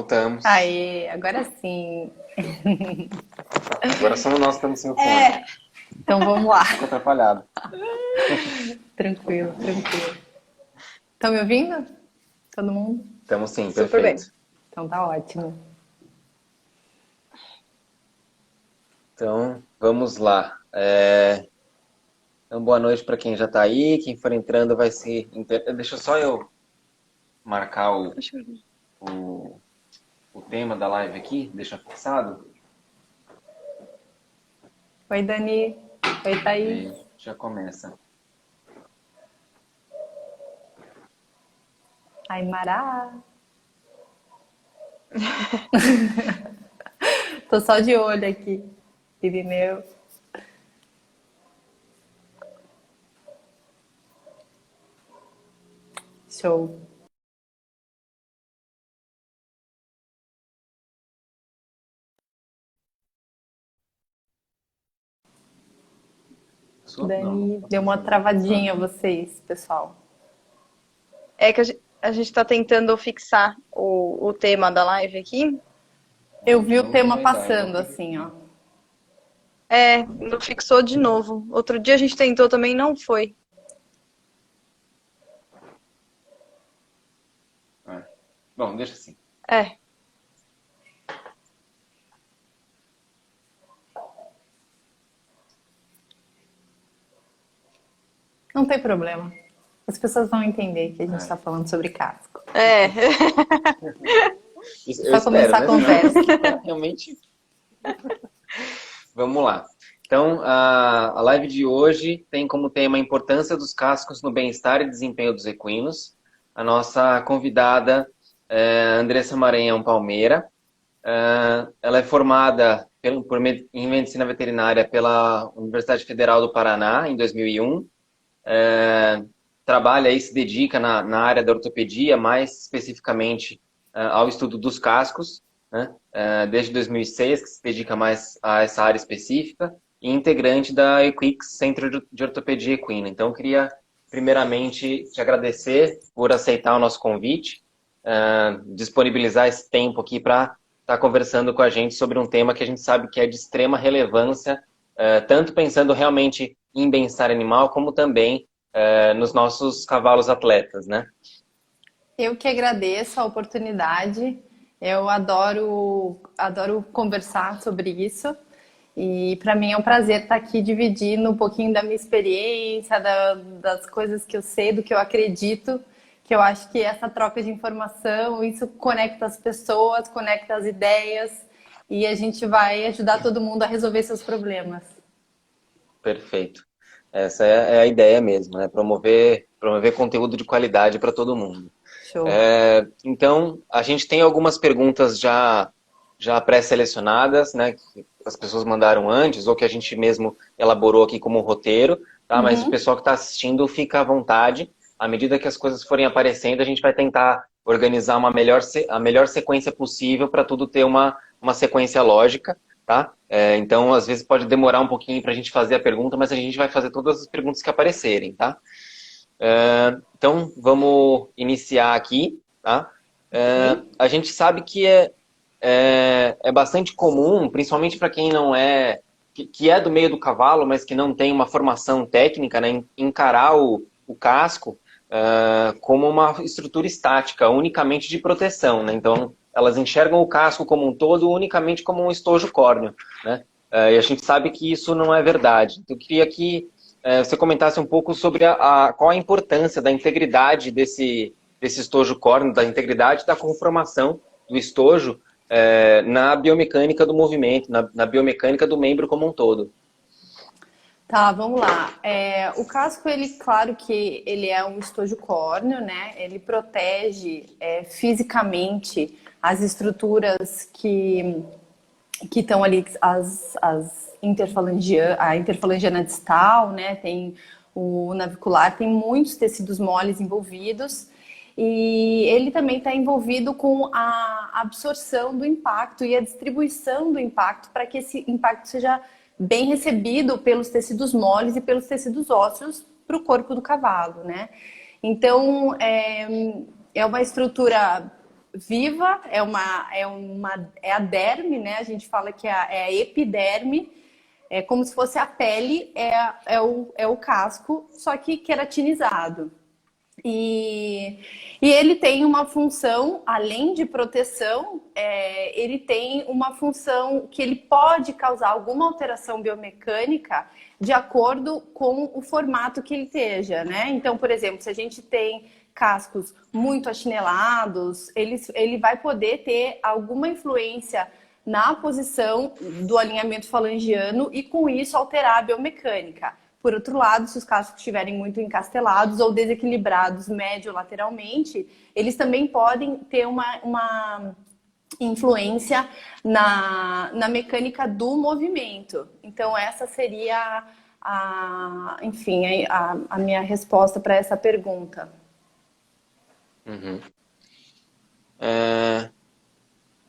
Voltamos. Aê, agora sim. Agora somos nós que estamos sem o É, fone. então vamos lá. Fico atrapalhado. Tranquilo, tranquilo. Estão me ouvindo? Todo mundo? Estamos sim, Super bem. perfeito. Então tá ótimo. Então, vamos lá. Então, boa noite para quem já está aí. Quem for entrando vai se... Deixa só eu marcar o, o tema da live aqui. Deixa fixado. Oi, Dani. Oi, Thaís. E já começa. Aymara. Tô só de olho aqui. Irineu. Show. Dani, Não, deu uma travadinha vocês, pessoal. É que a gente está tentando fixar o tema da live aqui. Eu vi o Não tema vai dar, passando eu vou- assim, ó. Não fixou de novo. Outro dia a gente tentou também, não foi. Bom, deixa assim. É, Não tem problema. As pessoas vão entender que a gente É. está falando sobre casco. é. Eu Só espero, começar né? a conversa. Senão, realmente... Vamos lá. Então, a live de hoje tem como tema a importância dos cascos no bem-estar e desempenho dos equinos. A nossa convidada é a Andressa Maranhão Palmeira. Ela é formada em Medicina Veterinária pela Universidade Federal do Paraná, em 2001. Trabalha e se dedica na área da ortopedia, mais especificamente ao estudo dos cascos, né? Desde 2006, que se dedica mais a essa área específica, e integrante da Equix, Centro de Ortopedia Equina. Então, eu queria, primeiramente, te agradecer por aceitar o nosso convite, disponibilizar esse tempo aqui para estar conversando com a gente sobre um tema que a gente sabe que é de extrema relevância, tanto pensando realmente em bem-estar animal, como também nos nossos cavalos atletas, né? Eu que agradeço a oportunidade. Eu adoro conversar sobre isso. E para mim é um prazer estar aqui dividindo um pouquinho da minha experiência, das coisas que eu sei, do que eu acredito, que eu acho que essa troca de informação, isso conecta as pessoas, conecta as ideias e a gente vai ajudar todo mundo a resolver seus problemas. Perfeito. Essa é a ideia mesmo, né? Promover conteúdo de qualidade para todo mundo. Show. Então, a gente tem algumas perguntas já pré-selecionadas, né? Que as pessoas mandaram antes, ou que a gente mesmo elaborou aqui como roteiro, tá? Mas o Uhum. pessoal que está assistindo fica à vontade. À medida que as coisas forem aparecendo, a gente vai tentar organizar a melhor sequência possível para tudo ter uma sequência lógica, tá? Então, às vezes pode demorar um pouquinho para a gente fazer a pergunta, mas a gente vai fazer todas as perguntas que aparecerem, tá? Então, vamos iniciar aqui, tá? Ok. A gente sabe que é bastante comum, principalmente para quem não é, que é do meio do cavalo, mas que não tem uma formação técnica, né, encarar o casco como uma estrutura estática, unicamente de proteção, né? Então, elas enxergam o casco como um todo unicamente como um estojo córneo, né? E a gente sabe que isso não é verdade. Então, eu queria que você comentasse um pouco sobre qual a importância da integridade desse estojo córneo, da integridade da conformação do estojo na biomecânica do movimento, na biomecânica do membro como um todo. Tá, vamos lá. O casco, ele, claro que ele é um estojo córneo, né? Ele protege fisicamente as estruturas que estão ali, a interfalangiana distal, né? Tem o navicular, tem muitos tecidos moles envolvidos. E ele também está envolvido com a absorção do impacto e a distribuição do impacto para que esse impacto seja bem recebido pelos tecidos moles e pelos tecidos ósseos para o corpo do cavalo, né? Então, é uma estrutura viva, é a derme, né? A gente fala que é a epiderme, é como se fosse a pele, é o casco, só que queratinizado. E ele tem uma função, além de proteção, ele tem uma função que ele pode causar alguma alteração biomecânica de acordo com o formato que ele esteja, né? Então, por exemplo, se a gente tem cascos muito achinelados, ele vai poder ter alguma influência na posição do alinhamento falangiano e com isso alterar a biomecânica. Por outro lado, se os cascos estiverem muito encastelados ou desequilibrados médio-lateralmente, eles também podem ter uma influência na mecânica do movimento. Então, essa seria, enfim, a minha resposta para essa pergunta. Uhum.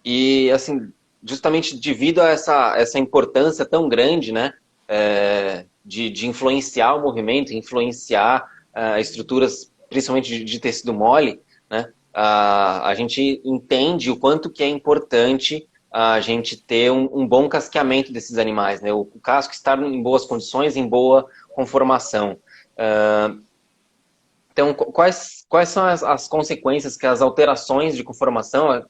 E, assim, justamente devido a essa importância tão grande, né, de influenciar o movimento, influenciar estruturas, principalmente de tecido mole, né, a gente entende o quanto que é importante a gente ter um bom casqueamento desses animais, né, o casco estar em boas condições, em boa conformação. Então, quais são as consequências que as alterações de conformação,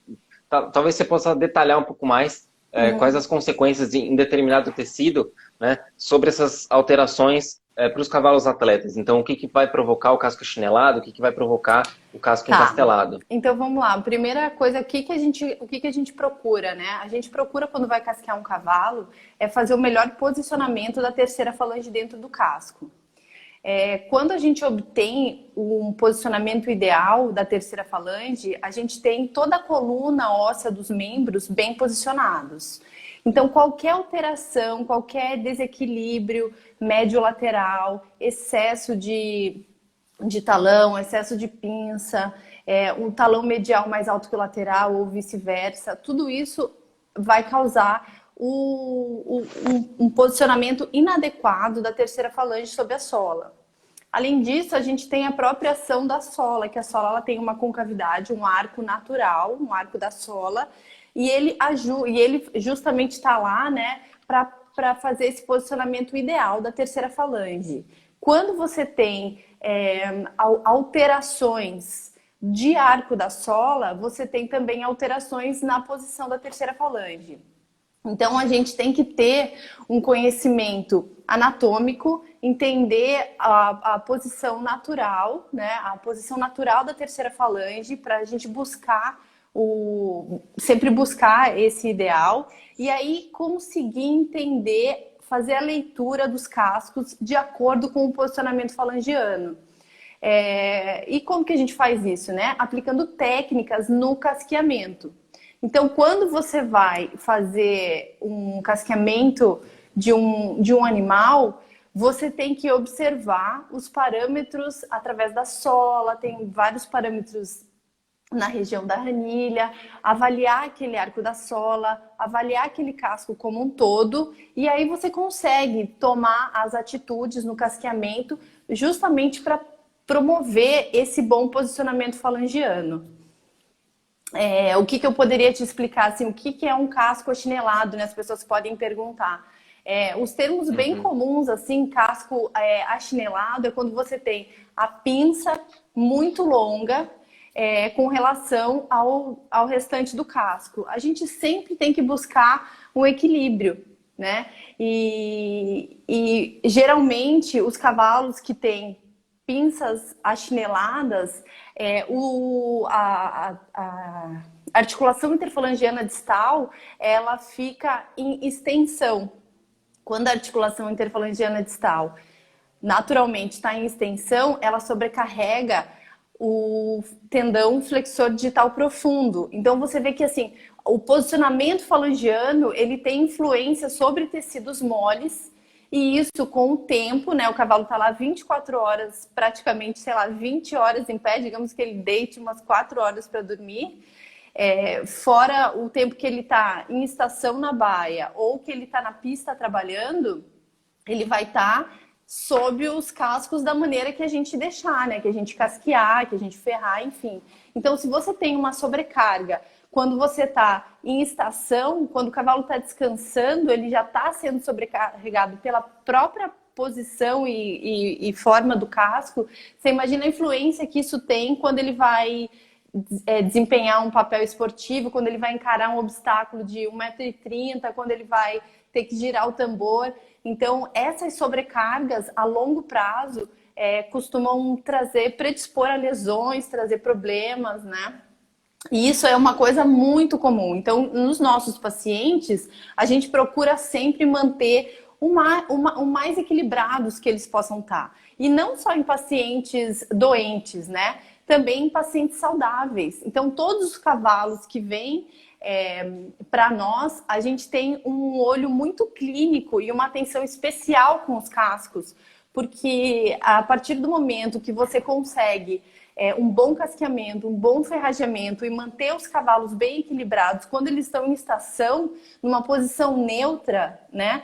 talvez você possa detalhar um pouco mais quais as consequências em determinado tecido, né, sobre essas alterações para os cavalos atletas. Então, o que vai provocar o casco achinelado, o que vai provocar o casco encastelado? Então, vamos lá. A primeira coisa, o que a gente procura, né? A gente procura, quando vai casquear um cavalo, é fazer o melhor posicionamento da terceira falange dentro do casco. Quando a gente obtém um posicionamento ideal da terceira falange, a gente tem toda a coluna óssea dos membros bem posicionados. Então, qualquer alteração, qualquer desequilíbrio médio-lateral, excesso de talão, excesso de pinça, um talão medial mais alto que o lateral ou vice-versa, tudo isso vai causar um posicionamento inadequado da terceira falange sobre a sola. Além disso, a gente tem a própria ação da sola, que a sola ela tem uma concavidade, um arco natural, um arco da sola, e ele justamente está lá, né, para fazer esse posicionamento ideal da terceira falange. Quando você tem alterações de arco da sola, você tem também alterações na posição da terceira falange. Então, a gente tem que ter um conhecimento anatômico, entender a posição natural, né? A posição natural da terceira falange, para a gente sempre buscar esse ideal, e aí conseguir entender, fazer a leitura dos cascos de acordo com o posicionamento falangiano. E como que a gente faz isso, né? Aplicando técnicas no casqueamento. Então, quando você vai fazer um casqueamento de um animal, você tem que observar os parâmetros através da sola, tem vários parâmetros na região da ranilha, avaliar aquele arco da sola, avaliar aquele casco como um todo, e aí você consegue tomar as atitudes no casqueamento justamente para promover esse bom posicionamento falangiano. O que eu poderia te explicar, assim, o que é um casco achinelado, né? As pessoas podem perguntar. Os termos bem comuns, assim, casco achinelado, é quando você tem a pinça muito longa com relação ao restante do casco. A gente sempre tem que buscar um equilíbrio, né? E geralmente os cavalos que têm pinças achineladas, a articulação interfalangiana distal, ela fica em extensão. Quando a articulação interfalangiana distal naturalmente está em extensão, ela sobrecarrega o tendão flexor digital profundo. Então você vê que assim, o posicionamento falangiano, ele tem influência sobre tecidos moles. E isso, com o tempo, né? O cavalo tá lá 24 horas, praticamente, sei lá, 20 horas em pé, digamos que ele deite umas 4 horas para dormir. Fora o tempo que ele tá em estação na baia ou que ele tá na pista trabalhando, ele vai estar sob os cascos da maneira que a gente deixar, né? Que a gente casquear, que a gente ferrar, enfim. Então, se você tem uma sobrecarga, quando você está em estação, quando o cavalo está descansando, ele já está sendo sobrecarregado pela própria posição e forma do casco. Você imagina a influência que isso tem quando ele vai desempenhar um papel esportivo, quando ele vai encarar um obstáculo de 1,30 m, quando ele vai ter que girar o tambor. Então, essas sobrecargas a longo prazo costumam predispor a lesões, trazer problemas, né? E isso é uma coisa muito comum. Então, nos nossos pacientes, a gente procura sempre manter o mais equilibrados que eles possam estar. E não só em pacientes doentes, né? Também em pacientes saudáveis. Então, todos os cavalos que vêm para nós, a gente tem um olho muito clínico e uma atenção especial com os cascos, porque a partir do momento que você consegue um bom casqueamento, um bom ferrageamento e manter os cavalos bem equilibrados quando eles estão em estação, numa posição neutra, né?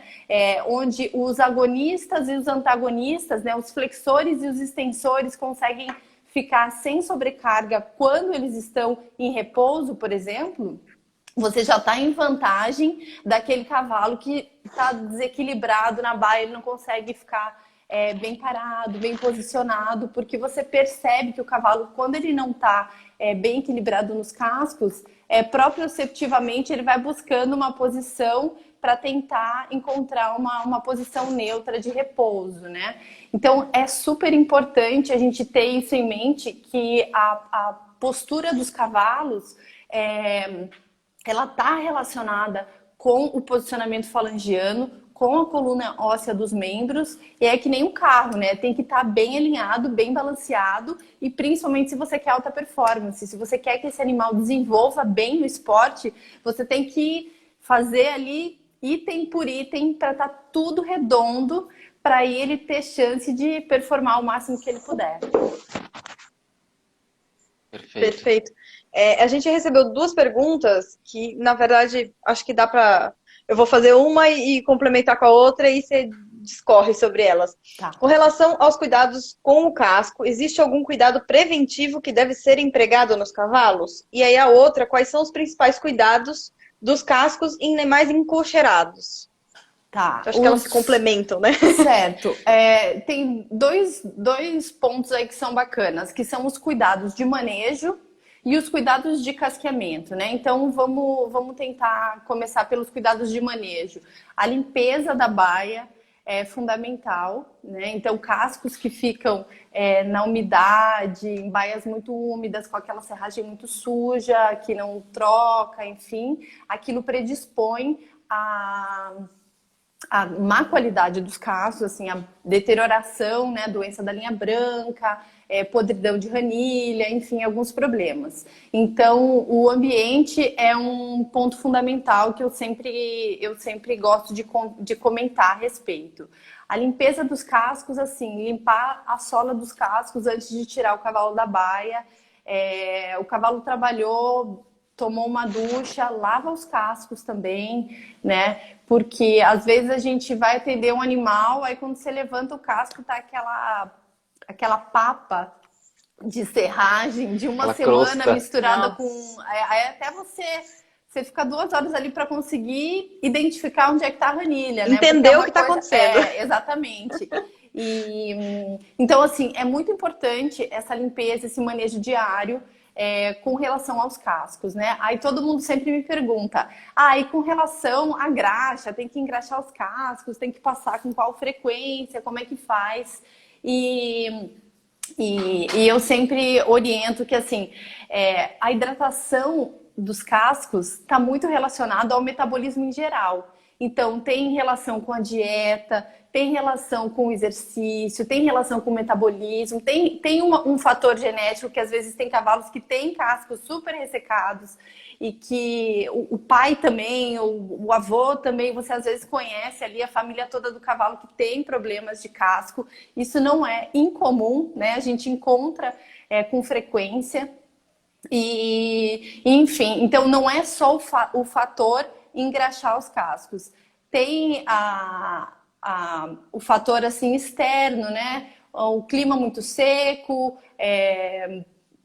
Onde os agonistas e os antagonistas, né? Os flexores e os extensores conseguem ficar sem sobrecarga quando eles estão em repouso, por exemplo, você já está em vantagem daquele cavalo que está desequilibrado na baia, ele não consegue ficar bem parado, bem posicionado, porque você percebe que o cavalo, quando ele não está bem equilibrado nos cascos, proprioceptivamente ele vai buscando uma posição para tentar encontrar uma posição neutra de repouso, né? Então, é super importante a gente ter isso em mente, que a postura dos cavalos ela está relacionada com o posicionamento falangiano, com a coluna óssea dos membros, e é que nem um carro, né? Tem que estar bem alinhado, bem balanceado, e principalmente se você quer alta performance, se você quer que esse animal desenvolva bem no esporte, você tem que fazer ali item por item para estar tudo redondo, para ele ter chance de performar o máximo que ele puder. Perfeito. A gente recebeu 2 perguntas que, na verdade, acho que dá para... Eu vou fazer uma e complementar com a outra e você discorre sobre elas. Tá. Com relação aos cuidados com o casco, existe algum cuidado preventivo que deve ser empregado nos cavalos? E aí a outra, quais são os principais cuidados dos cascos em animais encocheirados? Tá. Eu acho que elas se complementam, né? Certo. Tem dois pontos aí que são bacanas, que são os cuidados de manejo e os cuidados de casqueamento, né? Então, vamos tentar começar pelos cuidados de manejo. A limpeza da baia é fundamental, né? Então, cascos que ficam na umidade, em baias muito úmidas, com aquela serragem muito suja, que não troca, enfim, aquilo predispõe a má qualidade dos cascos, assim, a deterioração, né, doença da linha branca, podridão de ranilha, enfim, alguns problemas. Então, o ambiente é um ponto fundamental que eu sempre gosto de comentar a respeito. A limpeza dos cascos, assim, limpar a sola dos cascos antes de tirar o cavalo da baia. O cavalo trabalhou, tomou uma ducha, lava os cascos também, né? Porque às vezes a gente vai atender um animal, aí quando você levanta o casco, tá aquela papa de serragem de uma semana crosta misturada com... Aí até você fica 2 horas ali para conseguir identificar onde é que tá a ranilha, né? Entender o que tá acontecendo. Exatamente. Então, assim, é muito importante essa limpeza, esse manejo diário, com relação aos cascos, né? Aí todo mundo sempre me pergunta, e com relação à graxa, tem que engraxar os cascos, tem que passar com qual frequência, como é que faz? E eu sempre oriento que, assim, a hidratação dos cascos está muito relacionada ao metabolismo em geral. Então, tem relação com a dieta, tem relação com o exercício, tem relação com o metabolismo, tem um fator genético que às vezes tem cavalos que têm cascos super ressecados e que o pai também, o avô também, você às vezes conhece ali a família toda do cavalo que tem problemas de casco. Isso não é incomum, né? A gente encontra com frequência e enfim, então não é só o fator engraxar os cascos. Tem o fator assim externo, né? O clima muito seco,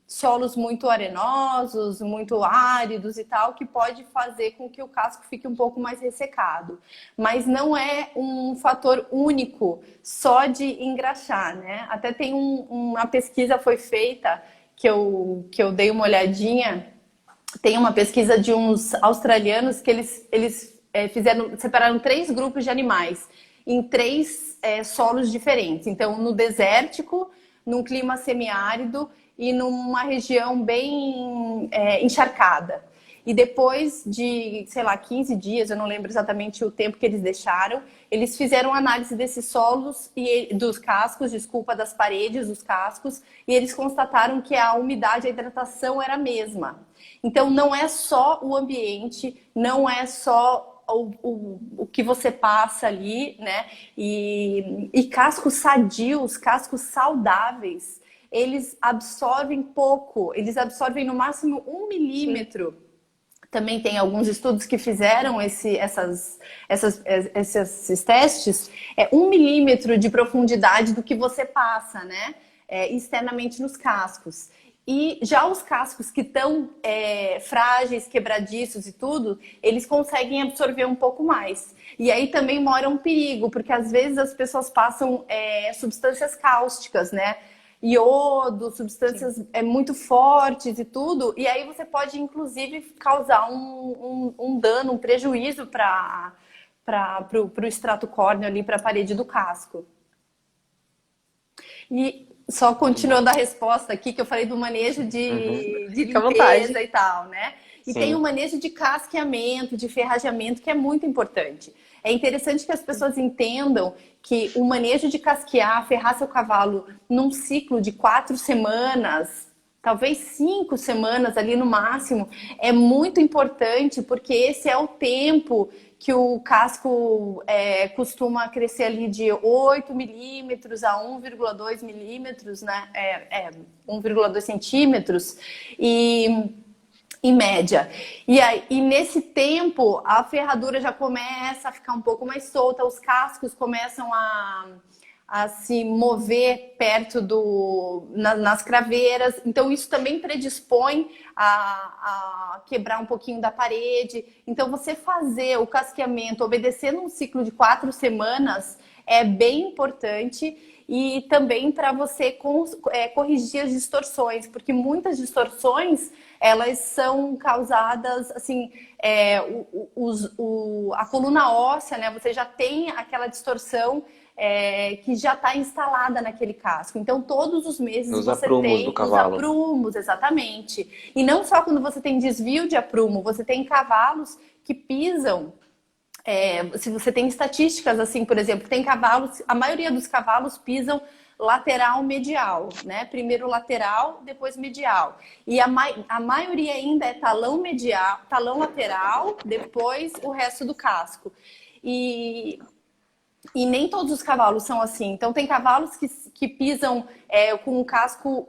solos muito arenosos, muito áridos e tal, que pode fazer com que o casco fique um pouco mais ressecado. Mas não é um fator único só de engraxar, né? Até tem uma pesquisa foi feita que eu dei uma olhadinha. Tem uma pesquisa de uns australianos que eles separaram 3 grupos de animais em 3 solos diferentes. Então, no desértico, num clima semiárido e numa região bem encharcada. E depois de, sei lá, 15 dias, eu não lembro exatamente o tempo que eles deixaram, eles fizeram análise desses solos e dos cascos, desculpa, das paredes dos cascos, e eles constataram que a umidade, a hidratação era a mesma. Então, não é só o ambiente, não é só o que você passa ali, né? E cascos sadios, cascos saudáveis, eles absorvem pouco, eles absorvem no máximo 1 milímetro. Também tem alguns estudos que fizeram esses testes, 1 milímetro de profundidade do que você passa, né? Externamente nos cascos. E já os cascos que estão frágeis, quebradiços e tudo, eles conseguem absorver um pouco mais. E aí também mora um perigo, porque às vezes as pessoas passam substâncias cáusticas, né? Iodo, substâncias muito fortes e tudo, e aí você pode inclusive causar um dano, um prejuízo para o extrato córneo ali, para a parede do casco. E só continuando a resposta aqui, que eu falei do manejo de limpeza e tal, né? E Sim. Tem o manejo de casqueamento, de ferrageamento, que é muito importante. É interessante que as pessoas entendam que o manejo de casquear, ferrar seu cavalo num ciclo de 4 semanas, talvez 5 semanas ali no máximo, é muito importante, porque esse é o tempo que o casco costuma crescer ali de 8 milímetros a 1,2 milímetros, né? 1,2 centímetros, em média. E nesse tempo, a ferradura já começa a ficar um pouco mais solta, os cascos começam a se mover perto nas craveiras. Então, isso também predispõe a quebrar um pouquinho da parede. Então, você fazer o casqueamento obedecendo um ciclo de 4 semanas é bem importante. E também para você corrigir as distorções, porque muitas distorções elas são causadas, assim, a coluna óssea, né? Você já tem aquela distorção que já está instalada naquele casco. Então, todos os meses nos você aprumos tem do cavalo. os aprumos, exatamente. E não só quando você tem desvio de aprumo, você tem cavalos que pisam. Se você tem estatísticas assim, por exemplo, tem cavalos, a maioria dos cavalos pisam lateral medial, né? Primeiro lateral, depois medial. E a maioria ainda é talão medial, talão lateral, depois o resto do casco. E nem todos os cavalos são assim. Então tem cavalos que pisam com o casco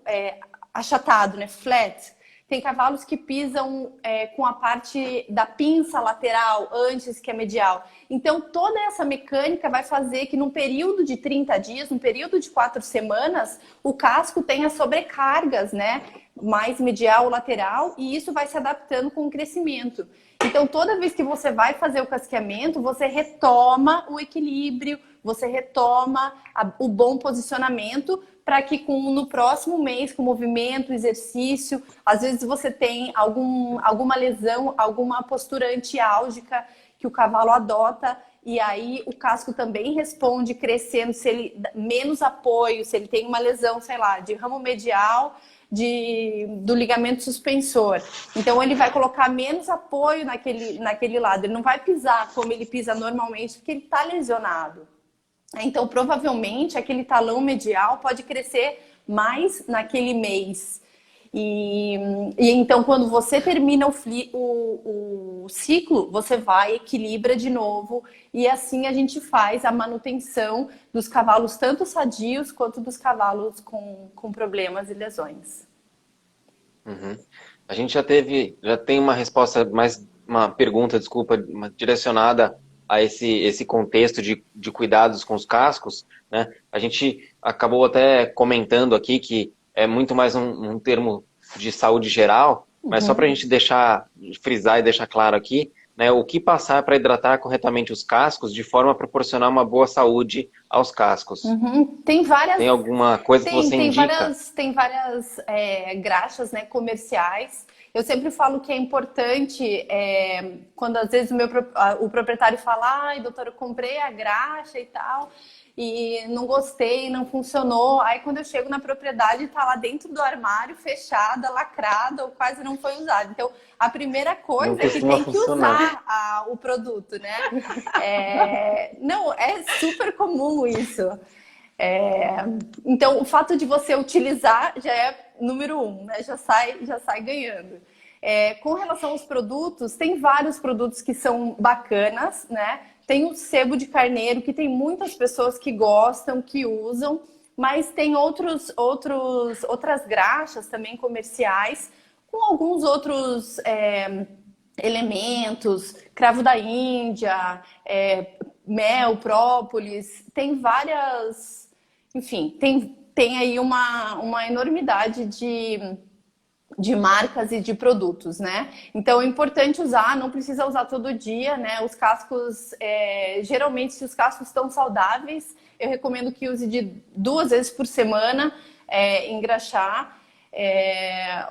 achatado, né? Flat. Tem cavalos que pisam com a parte da pinça lateral antes que a medial. Então, toda essa mecânica vai fazer que num período de 30 dias, num período de 4 semanas, o casco tenha sobrecargas, né? Mais medial ou lateral, e isso vai se adaptando com o crescimento. Então, toda vez que você vai fazer o casqueamento, você retoma o equilíbrio, você retoma o bom posicionamento, para que no próximo mês, com movimento, exercício, às vezes você tem alguma lesão, alguma postura antiálgica que o cavalo adota, e aí o casco também responde crescendo, se ele menos apoio, se ele tem uma lesão, sei lá, de ramo medial, do ligamento suspensor. Então ele vai colocar menos apoio naquele lado, ele não vai pisar como ele pisa normalmente, porque ele está lesionado. Então, provavelmente, aquele talão medial pode crescer mais naquele mês. E então, quando você termina o ciclo, você vai, equilibra de novo. E assim a gente faz a manutenção dos cavalos, tanto sadios quanto dos cavalos com problemas e lesões. Uhum. A gente já tem uma resposta, uma pergunta, desculpa, direcionada a esse contexto de cuidados com os cascos, né? A gente acabou até comentando aqui que é muito mais um termo de saúde geral, mas só para a gente frisar e deixar claro aqui, né, o que passar para hidratar corretamente os cascos de forma a proporcionar uma boa saúde aos cascos. Tem alguma coisa que você indica? Tem várias graxas, né, comerciais. Eu sempre falo que é importante, quando às vezes o proprietário fala, ai, doutora, eu comprei a graxa e tal, e não gostei, não funcionou. Aí quando eu chego na propriedade, tá lá dentro do armário, fechada, lacrada, ou quase não foi usada. Então, a primeira coisa é que tem que usar o produto, né? Não, é super comum isso. Então, o fato de você utilizar já é número 1, né? Já sai ganhando. Com relação aos produtos, tem vários produtos que são bacanas, né? Tem o sebo de carneiro, que tem muitas pessoas que gostam, que usam, mas tem outras graxas também comerciais, com alguns outros elementos, cravo da Índia, mel, própolis, tem várias, enfim, tem aí uma enormidade de marcas e de produtos, né? Então é importante usar, não precisa usar todo dia, né? Os cascos, geralmente, se os cascos estão saudáveis, eu recomendo que use de 2 vezes por semana, engraxar.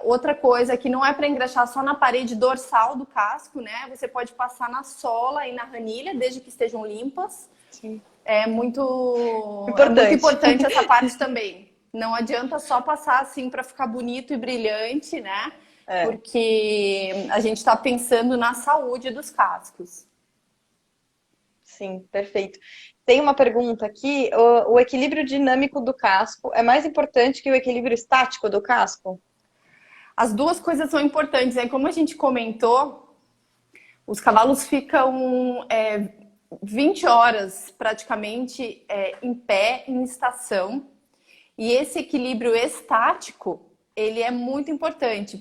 Outra coisa que não é para engraxar só na parede dorsal do casco, né? Você pode passar na sola e na ranilha, desde que estejam limpas. Sim. É muito importante essa parte também. Não adianta só passar assim para ficar bonito e brilhante, né? Porque a gente está pensando na saúde dos cascos. Sim, perfeito. Tem uma pergunta aqui: o equilíbrio dinâmico do casco é mais importante que o equilíbrio estático do casco? As duas coisas são importantes. Como a gente comentou, os cavalos ficam 20 horas praticamente em pé, em estação. E esse equilíbrio estático, ele é muito importante.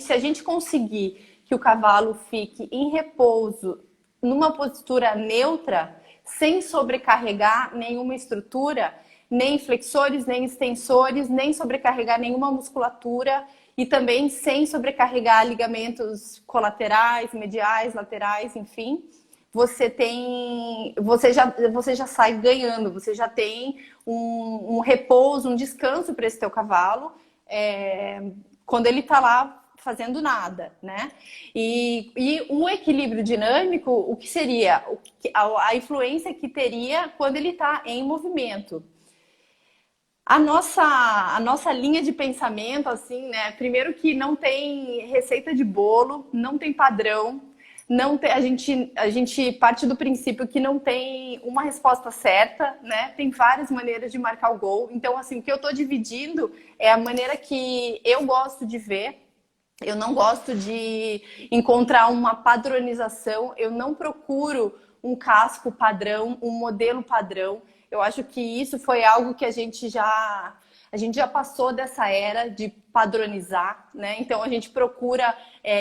Se a gente conseguir que o cavalo fique em repouso, numa postura neutra, sem sobrecarregar nenhuma estrutura, nem flexores, nem extensores, nem sobrecarregar nenhuma musculatura e também sem sobrecarregar ligamentos colaterais, mediais, laterais, enfim. Você já sai ganhando, você já tem um repouso, um descanso para esse teu cavalo quando ele está lá fazendo nada, né? E um equilíbrio dinâmico, o que seria? A influência que teria quando ele está em movimento. A nossa linha de pensamento, assim, né? Primeiro que não tem receita de bolo, não tem padrão. Não tem, a gente parte do princípio que não tem uma resposta certa, né? Tem várias maneiras de marcar o gol. Então, assim, o que eu estou dividindo é a maneira que eu gosto de ver. Eu não gosto de encontrar uma padronização. Eu não procuro um casco padrão, um modelo padrão. Eu acho que isso foi algo que a gente já passou dessa era de padronizar, né? Então, a gente procura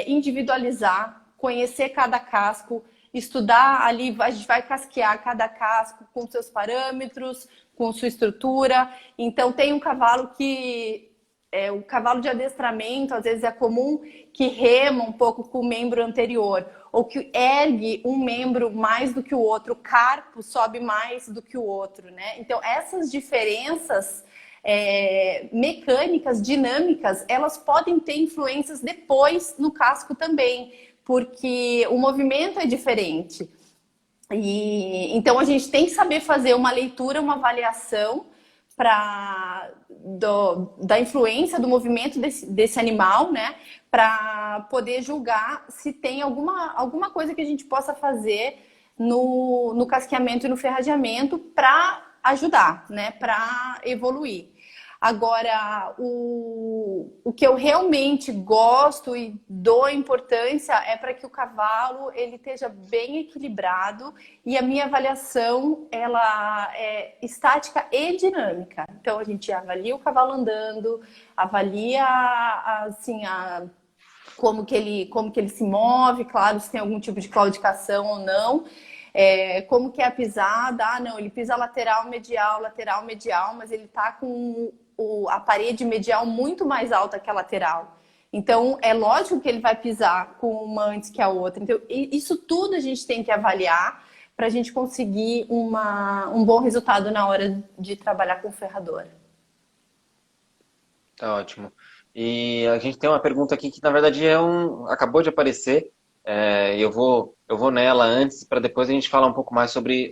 individualizar, conhecer cada casco, estudar ali, a gente vai casquear cada casco com seus parâmetros, com sua estrutura. Então, tem um cavalo que... o cavalo de adestramento, às vezes é comum que rema um pouco com o membro anterior, ou que ergue um membro mais do que o outro, o carpo sobe mais do que o outro, né? Então, essas diferenças mecânicas, dinâmicas, elas podem ter influências depois no casco também, porque o movimento é diferente. Então, a gente tem que saber fazer uma leitura, uma avaliação da influência do movimento desse animal, né? Para poder julgar se tem alguma coisa que a gente possa fazer no casqueamento e no ferrageamento para ajudar, né? Para evoluir. Agora, o que eu realmente gosto e dou importância é para que o cavalo ele esteja bem equilibrado, e a minha avaliação ela é estática e dinâmica. Então, a gente avalia o cavalo andando, avalia assim, como que ele se move, claro, se tem algum tipo de claudicação ou não. como que é a pisada. Ah, não, ele pisa lateral, medial, mas ele tá com a parede medial muito mais alta que a lateral. Então, é lógico que ele vai pisar com uma antes que a outra. Então, isso tudo a gente tem que avaliar para a gente conseguir um bom resultado na hora de trabalhar com ferradura. Tá ótimo. E a gente tem uma pergunta aqui que, na verdade, acabou de aparecer. Eu vou nela antes, para depois a gente falar um pouco mais sobre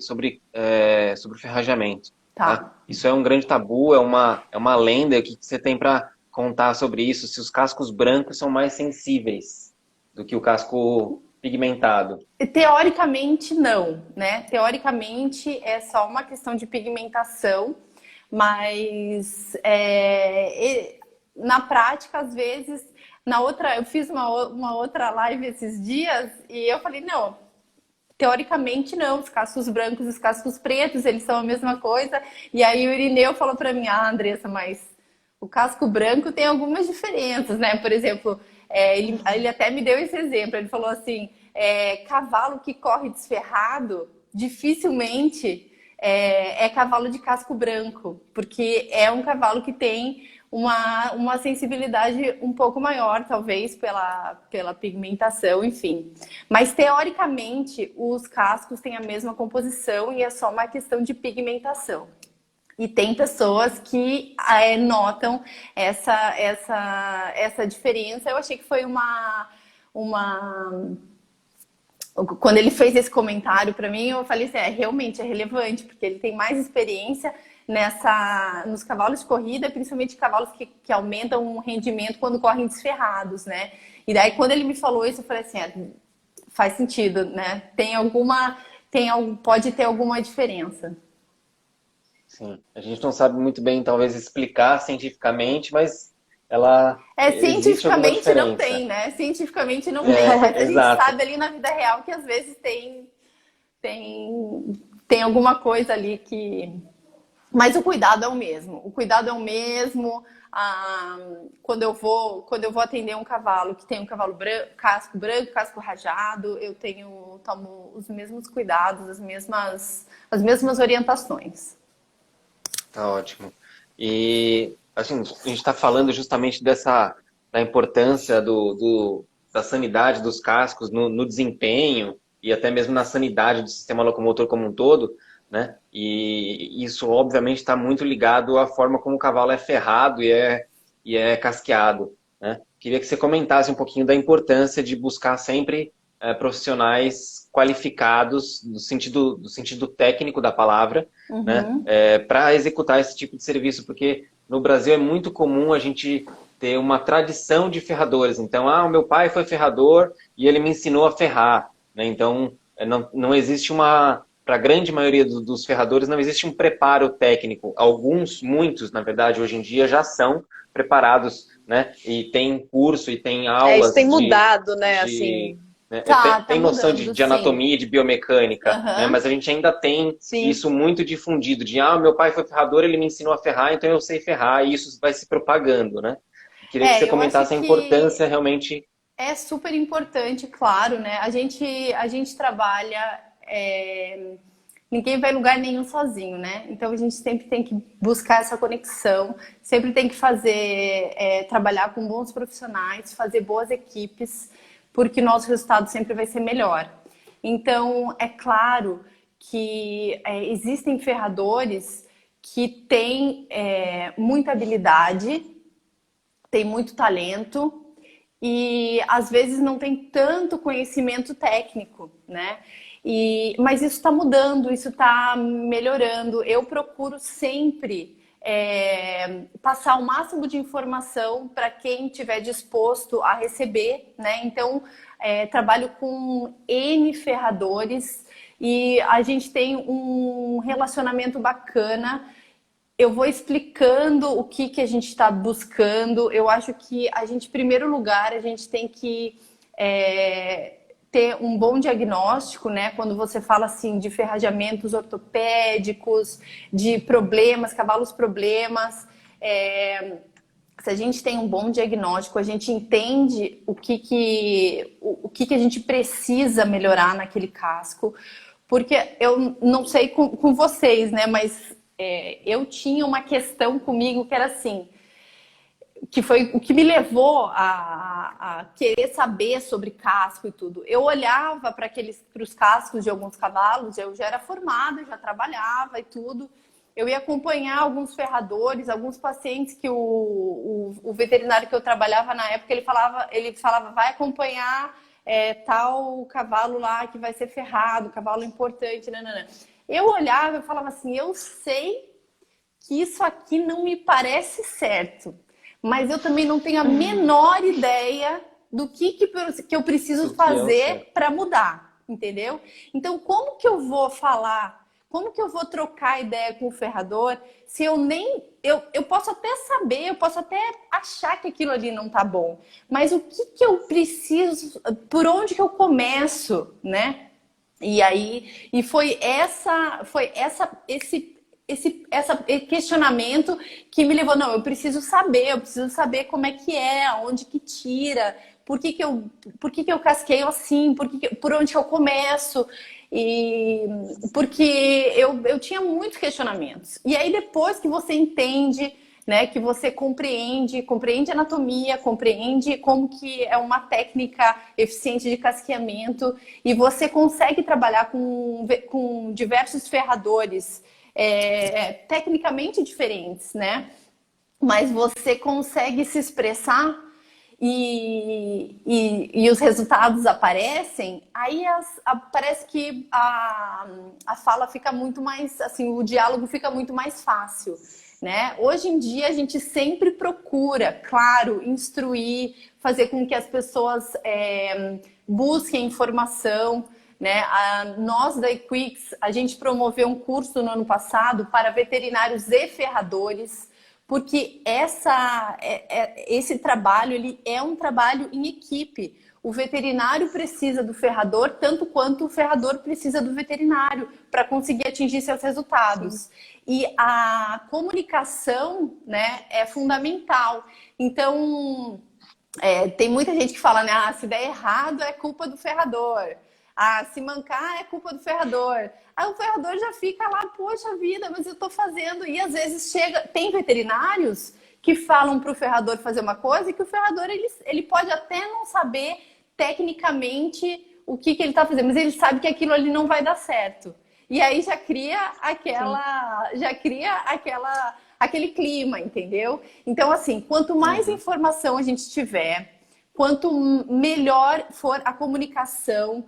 ferrajamento. Tá. Isso é um grande tabu, é uma lenda. O que você tem para contar sobre isso? Se os cascos brancos são mais sensíveis do que o casco pigmentado? Teoricamente, não, né? Teoricamente, é só uma questão de pigmentação, mas na prática, às vezes, eu fiz uma outra live esses dias e eu falei, não, teoricamente não, os cascos brancos e os cascos pretos, eles são a mesma coisa. E aí o Irineu falou para mim, Andressa, mas o casco branco tem algumas diferenças, né? Por exemplo, ele até me deu esse exemplo, ele falou assim, cavalo que corre desferrado, dificilmente é cavalo de casco branco, porque é um cavalo que tem uma sensibilidade um pouco maior, talvez, pela pigmentação, enfim. Mas, teoricamente, os cascos têm a mesma composição e é só uma questão de pigmentação. E tem pessoas que notam essa diferença. Eu achei que foi Quando ele fez esse comentário para mim, eu falei assim, realmente é relevante, porque ele tem mais experiência nos cavalos de corrida, principalmente cavalos que aumentam o rendimento quando correm desferrados, né? E daí, quando ele me falou isso, eu falei assim, faz sentido, né? Pode ter alguma diferença. Sim, a gente não sabe muito bem, talvez, explicar cientificamente, mas existe alguma Cientificamente diferença. não tem, né? Cientificamente não tem, mas a gente sabe ali na vida real que às vezes tem alguma coisa ali que... Mas o cuidado é o mesmo. O cuidado é o mesmo. Quando eu vou atender um cavalo que tem um cavalo branco, casco rajado, eu tomo os mesmos cuidados, as mesmas orientações. Tá ótimo. E assim, a gente está falando justamente da importância da sanidade dos cascos no desempenho e até mesmo na sanidade do sistema locomotor como um todo, né? E isso, obviamente, está muito ligado à forma como o cavalo é ferrado e é casqueado, né? Queria que você comentasse um pouquinho da importância de buscar sempre profissionais qualificados no sentido técnico da palavra, né? Para executar esse tipo de serviço, porque no Brasil é muito comum a gente ter uma tradição de ferradores. Então, o meu pai foi ferrador e ele me ensinou a ferrar, né? Então, não existe para a grande maioria dos ferradores, não existe um preparo técnico. Muitos, na verdade, hoje em dia já são preparados, né? E tem curso e tem aulas. Isso tem mudado, né? Assim. Né? Tá noção mudando, de anatomia, de biomecânica, né? Uhum. Mas a gente ainda tem Sim. isso muito difundido, meu pai foi ferrador, ele me ensinou a ferrar, então eu sei ferrar, e isso vai se propagando, né? Queria que você comentasse a importância realmente. É super importante, claro, né? A gente trabalha... Ninguém vai em lugar nenhum sozinho, né? Então a gente sempre tem que buscar essa conexão, sempre tem que trabalhar com bons profissionais, fazer boas equipes, porque nosso resultado sempre vai ser melhor. Então, é claro que existem ferradores que têm muita habilidade, têm muito talento e às vezes não tem tanto conhecimento técnico, né? Mas isso está mudando, isso está melhorando. Eu procuro sempre passar o máximo de informação para quem estiver disposto a receber, né? Então, trabalho com N ferradores e a gente tem um relacionamento bacana. Eu vou explicando o que a gente está buscando. Eu acho que em primeiro lugar, a gente tem que ter um bom diagnóstico, né? Quando você fala assim de ferrajamentos ortopédicos, de problemas, cavalos problemas, se a gente tem um bom diagnóstico, a gente entende o que a gente precisa melhorar naquele casco, Porque eu não sei com vocês, né? Mas eu tinha uma questão comigo que era assim, que foi o que me levou a querer saber sobre casco e tudo. Eu olhava para os cascos de alguns cavalos, eu já era formada, já trabalhava e tudo. Eu ia acompanhar alguns ferradores, alguns pacientes que o veterinário que eu trabalhava na época, ele falava vai acompanhar tal cavalo lá que vai ser ferrado, cavalo importante, nanana. Eu olhava e falava assim, eu sei que isso aqui não me parece certo, mas eu também não tenho a menor ideia do que eu preciso fazer para mudar, entendeu? Então, como que eu vou falar, como que eu vou trocar ideia com o ferrador se eu nem... Eu posso até saber, eu posso até achar que aquilo ali não tá bom, mas o que eu preciso, por onde que eu começo, né? E aí, esse questionamento que me levou, não, eu preciso saber como é que é, onde que tira, por que que eu casqueio assim, por onde que eu começo, e porque eu tinha muitos questionamentos. E aí depois que você entende, né, que você compreende anatomia, compreende como que é uma técnica eficiente de casqueamento e você consegue trabalhar com diversos ferradores tecnicamente diferentes, né? Mas você consegue se expressar e os resultados aparecem, aí parece que a fala fica muito mais, assim, o diálogo fica muito mais fácil, né? Hoje em dia a gente sempre procura, claro, instruir, fazer com que as pessoas busquem informação, né? Nós da Equix, a gente promoveu um curso no ano passado para veterinários e ferradores, porque esse trabalho ele é um trabalho em equipe. O veterinário precisa do ferrador tanto quanto o ferrador precisa do veterinário para conseguir atingir seus resultados. Sim. E a comunicação, né, é fundamental. Então, tem muita gente que fala, né, se der errado é culpa do ferrador. Se mancar é culpa do ferrador. Aí o ferrador já fica lá, poxa vida, mas eu tô fazendo. E às vezes tem veterinários que falam para o ferrador fazer uma coisa e que o ferrador ele pode até não saber tecnicamente o que ele está fazendo, mas ele sabe que aquilo ali não vai dar certo. E aí já cria aquele clima, entendeu? Então, assim, quanto mais informação a gente tiver, quanto melhor for a comunicação,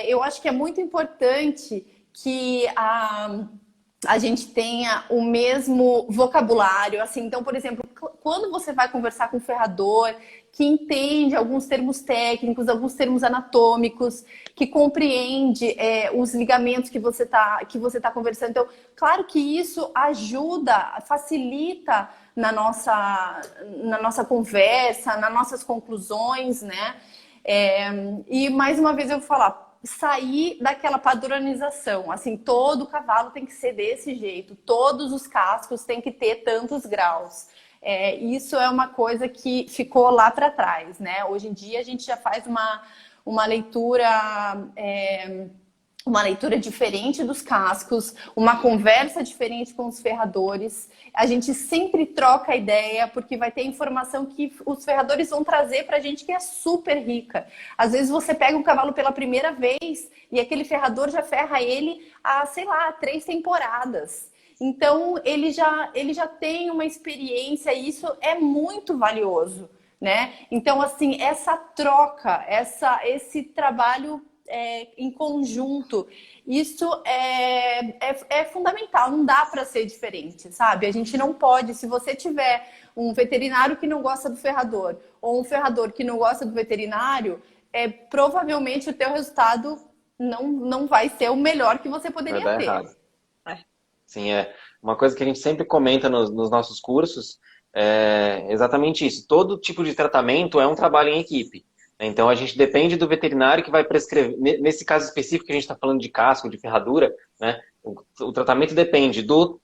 eu acho que é muito importante que a gente tenha o mesmo vocabulário. Assim, então, por exemplo, quando você vai conversar com um ferrador que entende alguns termos técnicos, alguns termos anatômicos, que compreende os ligamentos que você tá conversando. Então, claro que isso ajuda, facilita na nossa conversa, nas nossas conclusões, né? E mais uma vez eu vou falar, sair daquela padronização, assim, todo cavalo tem que ser desse jeito, todos os cascos têm que ter tantos graus. Isso é uma coisa que ficou lá para trás, né? Hoje em dia a gente já faz uma leitura diferente dos cascos, uma conversa diferente com os ferradores. A gente sempre troca ideia, porque vai ter informação que os ferradores vão trazer pra gente que é super rica. Às vezes você pega um cavalo pela primeira vez e aquele ferrador já ferra ele há, sei lá, 3 temporadas. Então, ele já tem uma experiência e isso é muito valioso, né? Então, assim, essa troca, esse trabalho em conjunto, isso é fundamental, não dá para ser diferente, sabe? A gente não pode, se você tiver um veterinário que não gosta do ferrador ou um ferrador que não gosta do veterinário, provavelmente o teu resultado não vai ser o melhor que você poderia ter. Errado. Sim, uma coisa que a gente sempre comenta nos nossos cursos é exatamente isso. Todo tipo de tratamento é um trabalho em equipe. Então, a gente depende do veterinário que vai prescrever. Nesse caso específico que a gente está falando de casco, de ferradura, né, o tratamento depende do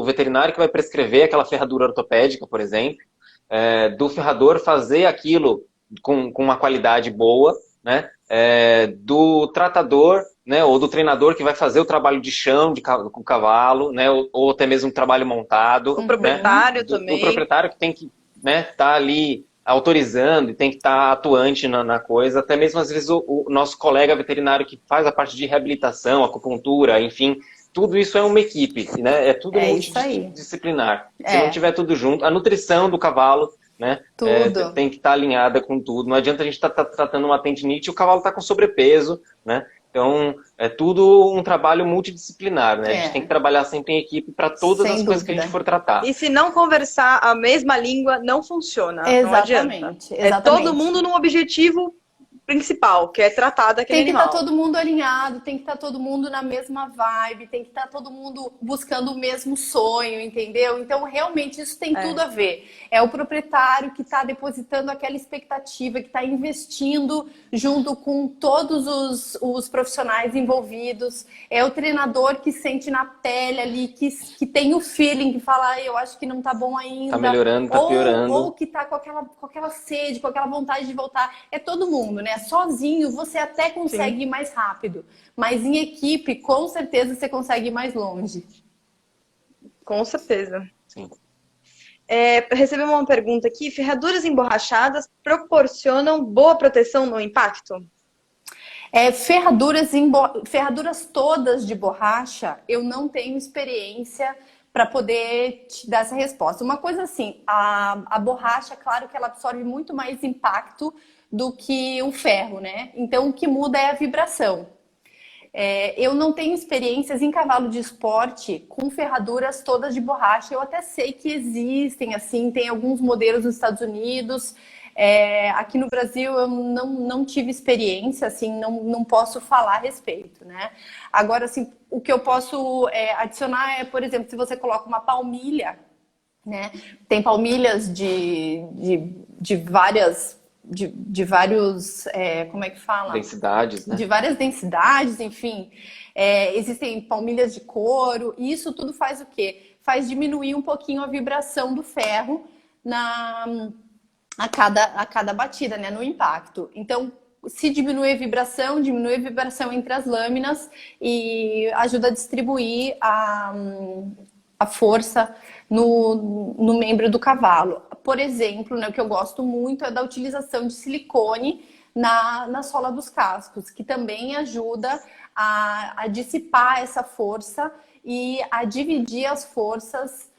veterinário que vai prescrever aquela ferradura ortopédica, por exemplo, do ferrador fazer aquilo com uma qualidade boa, né, do tratador, né, ou do treinador que vai fazer o trabalho de chão com o cavalo, né, ou até mesmo um trabalho montado. O proprietário né, também. do proprietário que tem que, né, tá ali autorizando e tem que estar atuante na coisa, até mesmo às vezes o nosso colega veterinário que faz a parte de reabilitação, acupuntura, enfim, tudo isso é uma equipe, né? É tudo isso aí. multidisciplinar. Se não tiver tudo junto, a nutrição do cavalo, né? Tudo. Tem que estar alinhada com tudo. Não adianta a gente estar tratando uma tendinite e o cavalo está com sobrepeso, né? Então, é tudo um trabalho multidisciplinar, né? A gente tem que trabalhar sempre em equipe para todas as coisas que a gente for tratar. E se não conversar a mesma língua, não funciona. Exatamente. Não adianta. É todo mundo num objetivo principal, que é tratar daquele animal. Tem que estar todo mundo alinhado, tem que estar todo mundo na mesma vibe, tem que estar todo mundo buscando o mesmo sonho, entendeu? Então, realmente, isso tem tudo a ver. É o proprietário que está depositando aquela expectativa, que está investindo junto com todos os profissionais envolvidos. É o treinador que sente na pele ali, que tem o feeling, que fala, eu acho que não está bom ainda. Tá melhorando, tá piorando. Ou que está com aquela sede, com aquela vontade de voltar. É todo mundo, né? Sozinho você até consegue ir mais rápido, mas em equipe, com certeza, você consegue ir mais longe. Com certeza. Sim. Recebemos uma pergunta aqui. Ferraduras emborrachadas proporcionam boa proteção no impacto? Ferraduras todas de borracha, eu não tenho experiência para poder te dar essa resposta. Uma coisa assim, a borracha, claro que ela absorve muito mais impacto do que o ferro, né? Então, o que muda é a vibração. Eu não tenho experiências em cavalo de esporte com ferraduras todas de borracha. Eu até sei que existem, assim, tem alguns modelos nos Estados Unidos. Aqui no Brasil eu não tive experiência, assim, não posso falar a respeito, né? Agora, assim, o que eu posso adicionar é, por exemplo, se você coloca uma palmilha, né? Tem palmilhas de vários, como é que fala? Densidades, né? De várias densidades, enfim. Existem palmilhas de couro, e isso tudo faz o quê? Faz diminuir um pouquinho a vibração do ferro a cada batida, né? No impacto. Então, se diminui a vibração entre as lâminas e ajuda a distribuir a força no membro do cavalo. Por exemplo, né, o que eu gosto muito é da utilização de silicone na sola dos cascos, que também ajuda a dissipar essa força e a dividir as forças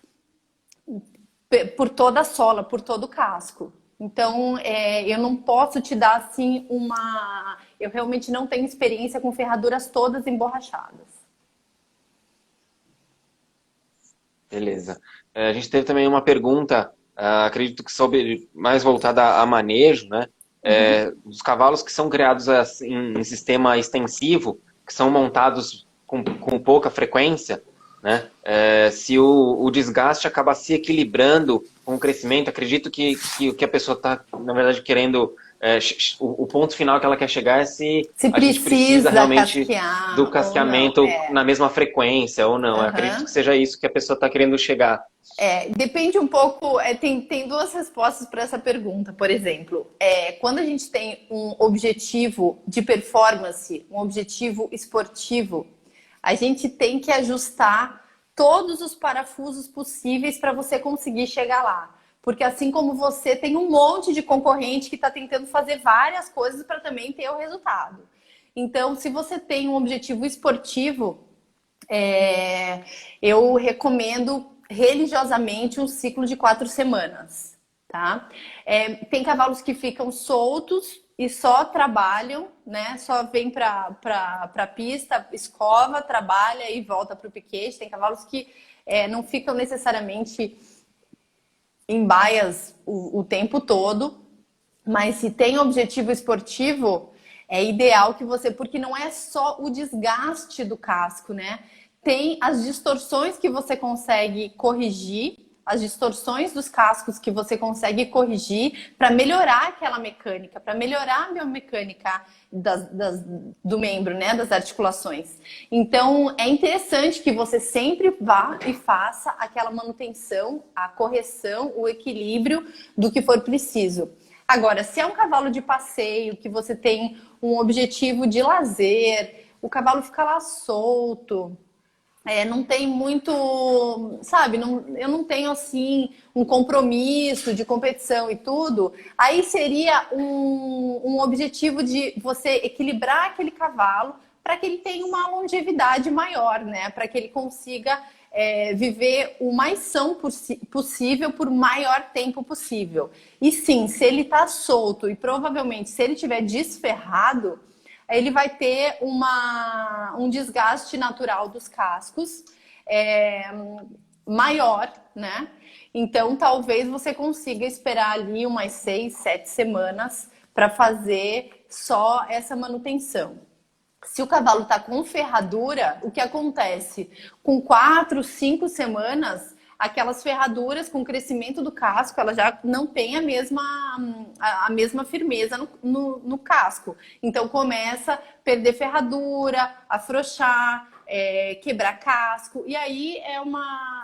por toda a sola, por todo o casco. Então, eu não posso te dar assim eu realmente não tenho experiência com ferraduras todas emborrachadas. Beleza. A gente teve também uma pergunta, acredito que mais voltada a manejo, né? Dos cavalos que são criados em sistema extensivo, que são montados com pouca frequência, né? Se o desgaste acaba se equilibrando com o crescimento, acredito que a pessoa está, na verdade, querendo... o ponto final que ela quer chegar é se a gente precisa realmente do casqueamento na mesma frequência ou não. Acredito que seja isso que a pessoa está querendo chegar. Depende um pouco, tem duas respostas para essa pergunta. Por exemplo, quando a gente tem um objetivo de performance, um objetivo esportivo, a gente tem que ajustar todos os parafusos possíveis para você conseguir chegar lá. Porque assim como você, tem um monte de concorrente que está tentando fazer várias coisas para também ter o resultado. Então, se você tem um objetivo esportivo, eu recomendo religiosamente um ciclo de 4 semanas, tá? Tem cavalos que ficam soltos e só trabalham, né? Só vem para a pista, escova, trabalha e volta para o piquete. Tem cavalos que não ficam necessariamente em baias o tempo todo, mas se tem objetivo esportivo, é ideal que você, porque não é só o desgaste do casco, né? Tem as distorções que você consegue corrigir, as distorções dos cascos que você consegue corrigir para melhorar aquela mecânica, para melhorar a biomecânica do membro, né, das articulações. Então, é interessante que você sempre vá e faça aquela manutenção, a correção, o equilíbrio do que for preciso. Agora, se é um cavalo de passeio, que você tem um objetivo de lazer, o cavalo fica lá solto, não tem muito, sabe? Eu não tenho assim um compromisso de competição e tudo. Aí seria um objetivo de você equilibrar aquele cavalo para que ele tenha uma longevidade maior, né? Para que ele consiga viver o mais são possível por maior tempo possível. E sim, se ele está solto e provavelmente se ele estiver desferrado, ele vai ter um desgaste natural dos cascos maior, né? Então, talvez você consiga esperar ali umas 6, 7 semanas para fazer só essa manutenção. Se o cavalo está com ferradura, o que acontece? Com 4, 5 semanas, aquelas ferraduras com o crescimento do casco, ela já não tem a mesma firmeza no casco. Então começa a perder ferradura, afrouxar, quebrar casco. E aí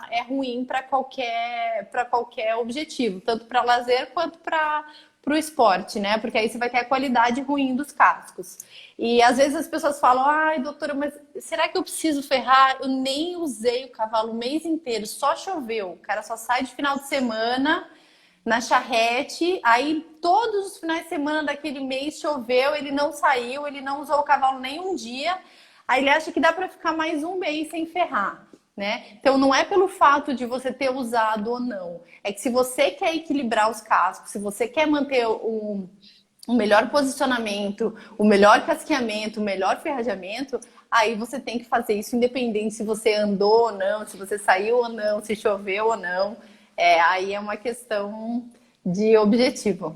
é ruim para qualquer objetivo, tanto para lazer quanto para o esporte, né? Porque aí você vai ter a qualidade ruim dos cascos. E às vezes as pessoas falam, ai, doutora, mas será que eu preciso ferrar? Eu nem usei o cavalo o mês inteiro, só choveu. O cara só sai de final de semana na charrete, aí todos os finais de semana daquele mês choveu, ele não saiu, ele não usou o cavalo nem um dia, aí ele acha que dá para ficar mais um mês sem ferrar. Né? Então não é pelo fato de você ter usado ou não, é que se você quer equilibrar os cascos, se você quer manter o melhor posicionamento, o melhor casqueamento, o melhor ferrajamento, aí você tem que fazer isso independente se você andou ou não, se você saiu ou não, se choveu ou não. Aí é uma questão de objetivo.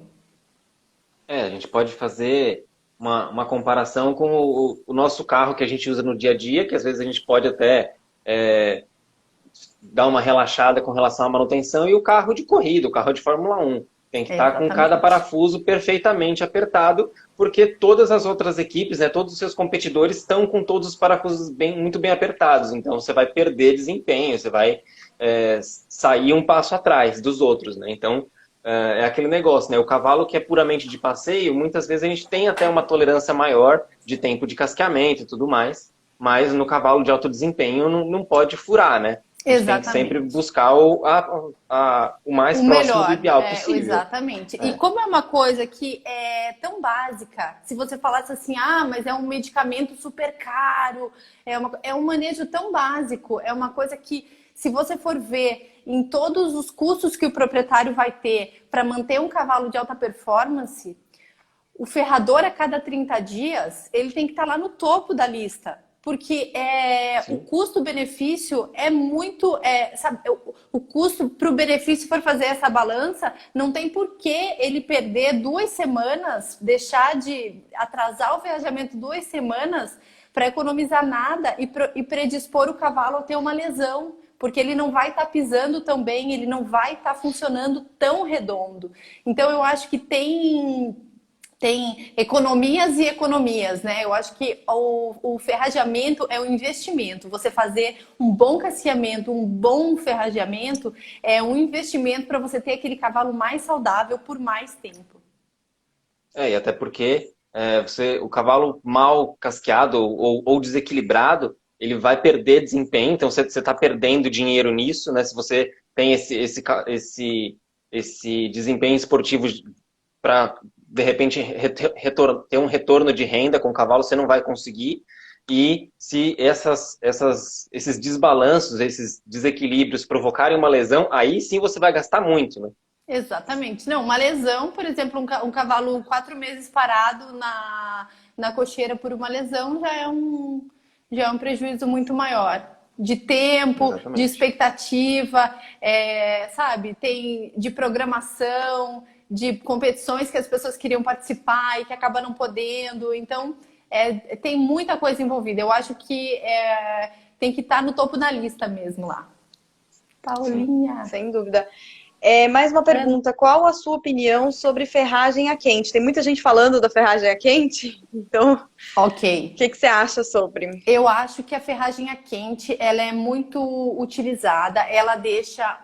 A gente pode fazer uma comparação com o nosso carro que a gente usa no dia a dia, que às vezes a gente pode até dar uma relaxada com relação à manutenção, e o carro de corrida, o carro de Fórmula 1. Tem que estar com cada parafuso perfeitamente apertado, porque todas as outras equipes, né, todos os seus competidores estão com todos os parafusos muito bem apertados. Então você vai perder desempenho, você vai sair um passo atrás dos outros, né? Então é aquele negócio, né? O cavalo que é puramente de passeio, muitas vezes a gente tem até uma tolerância maior de tempo de casqueamento e tudo mais, mas no cavalo de alto desempenho não pode furar, né? A gente tem que sempre buscar o mais próximo do ideal possível. Exatamente. E como é uma coisa que é tão básica, se você falasse assim, mas é um medicamento super caro, é um manejo tão básico, é uma coisa que, se você for ver em todos os custos que o proprietário vai ter para manter um cavalo de alta performance, o ferrador a cada 30 dias, ele tem que estar lá no topo da lista. Porque o custo-benefício é muito... sabe, o custo para o benefício, for fazer essa balança, não tem por que ele perder 2 semanas, deixar de atrasar o ferrajamento 2 semanas para economizar nada e predispor o cavalo a ter uma lesão. Porque ele não vai estar pisando tão bem, ele não vai estar funcionando tão redondo. Então, eu acho que tem economias e economias, né? Eu acho que o ferrajamento é um investimento. Você fazer um bom casqueamento, um bom ferrajamento, é um investimento para você ter aquele cavalo mais saudável por mais tempo. E até porque o cavalo mal casqueado ou desequilibrado, ele vai perder desempenho, então você está perdendo dinheiro nisso, né? Se você tem esse desempenho esportivo para, de repente, ter um retorno de renda com o cavalo, você não vai conseguir. E se esses desbalanços, esses desequilíbrios provocarem uma lesão, aí sim você vai gastar muito, né? Exatamente. Não, uma lesão, por exemplo, um cavalo 4 meses parado na cocheira por uma lesão já é um prejuízo muito maior. De tempo, exatamente, de expectativa, sabe? De programação, de competições que as pessoas queriam participar e que acabam não podendo. Então, tem muita coisa envolvida. Eu acho que tem que estar no topo da lista mesmo lá. Paulinha. Sem dúvida. Mais uma pergunta, qual a sua opinião sobre ferragem a quente? Tem muita gente falando da ferragem a quente, então Ok. o que que você acha sobre? Eu acho que a ferragem a quente, ela é muito utilizada, ela deixa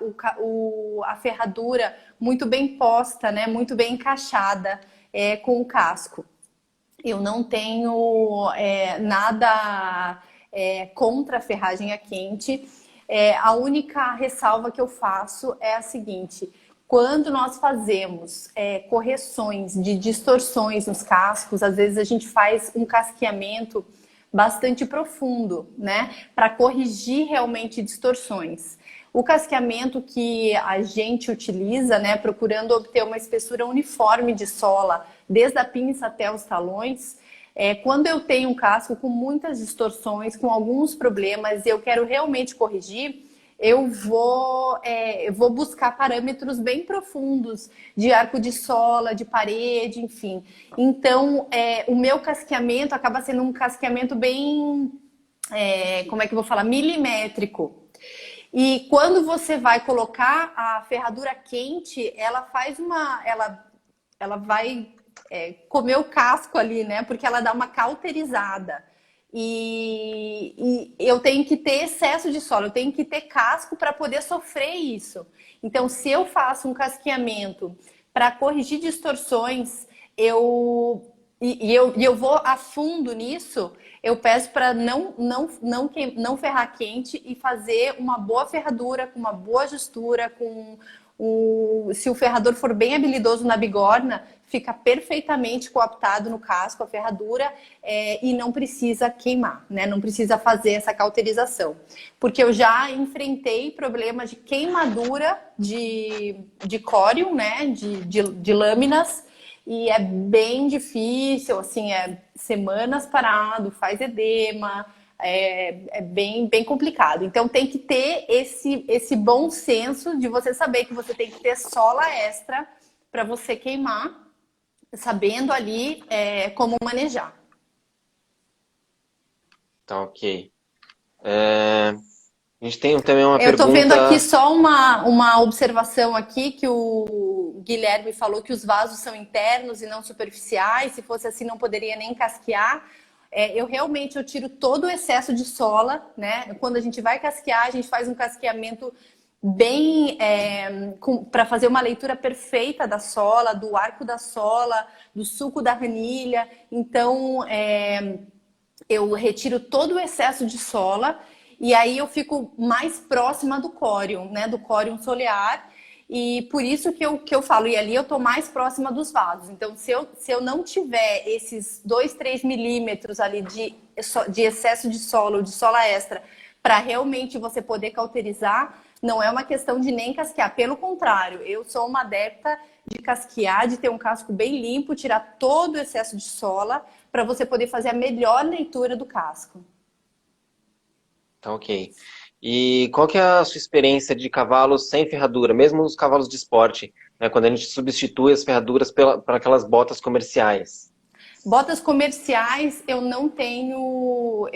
a ferradura muito bem posta, né? Muito bem encaixada com o casco. Eu não tenho nada contra a ferragem a quente. A única ressalva que eu faço é a seguinte: quando nós fazemos correções de distorções nos cascos, às vezes a gente faz um casqueamento bastante profundo, né, para corrigir realmente distorções. O casqueamento que a gente utiliza, né, procurando obter uma espessura uniforme de sola, desde a pinça até os talões, quando eu tenho um casco com muitas distorções, com alguns problemas, e eu quero realmente corrigir, eu vou buscar parâmetros bem profundos de arco de sola, de parede, enfim. Então, o meu casqueamento acaba sendo um casqueamento bem, como é que eu vou falar? Milimétrico. E quando você vai colocar a ferradura quente, ela faz ela vai comer o casco ali, né? Porque ela dá uma cauterizada. E eu tenho que ter excesso de sola, eu tenho que ter casco para poder sofrer isso. Então, se eu faço um casqueamento para corrigir distorções, eu vou a fundo nisso, eu peço para não ferrar quente e fazer uma boa ferradura, com uma boa justura, se o ferrador for bem habilidoso na bigorna, fica perfeitamente coaptado no casco a ferradura e não precisa queimar, né? Não precisa fazer essa cauterização. Porque eu já enfrentei problemas de queimadura de córium, né? De lâminas, e é bem difícil, assim, semanas parado, faz edema, bem complicado. Então tem que ter esse bom senso de você saber que você tem que ter sola extra para você queimar, sabendo ali como manejar. Tá, ok. A gente tem também uma Eu tô pergunta... vendo aqui só uma observação aqui, que o Guilherme falou que os vasos são internos e não superficiais. Se fosse assim, não poderia nem casquear. Eu realmente tiro todo o excesso de sola, né? Quando a gente vai casquear, a gente faz um casqueamento bem para fazer uma leitura perfeita da sola, do arco da sola, do suco da ranilha. Então, eu retiro todo o excesso de sola e aí eu fico mais próxima do córium, né? Do córium solear. E por isso que eu falo, e ali eu tô mais próxima dos vasos. Então, se eu não tiver esses 2, 3 milímetros ali de excesso de sola ou de sola extra, para realmente você poder cauterizar, não é uma questão de nem casquear. Pelo contrário, eu sou uma adepta de casquear, de ter um casco bem limpo, tirar todo o excesso de sola, para você poder fazer a melhor leitura do casco. Tá, ok. E qual que é a sua experiência de cavalos sem ferradura, mesmo os cavalos de esporte, né, quando a gente substitui as ferraduras para aquelas botas comerciais? Botas comerciais, eu não tenho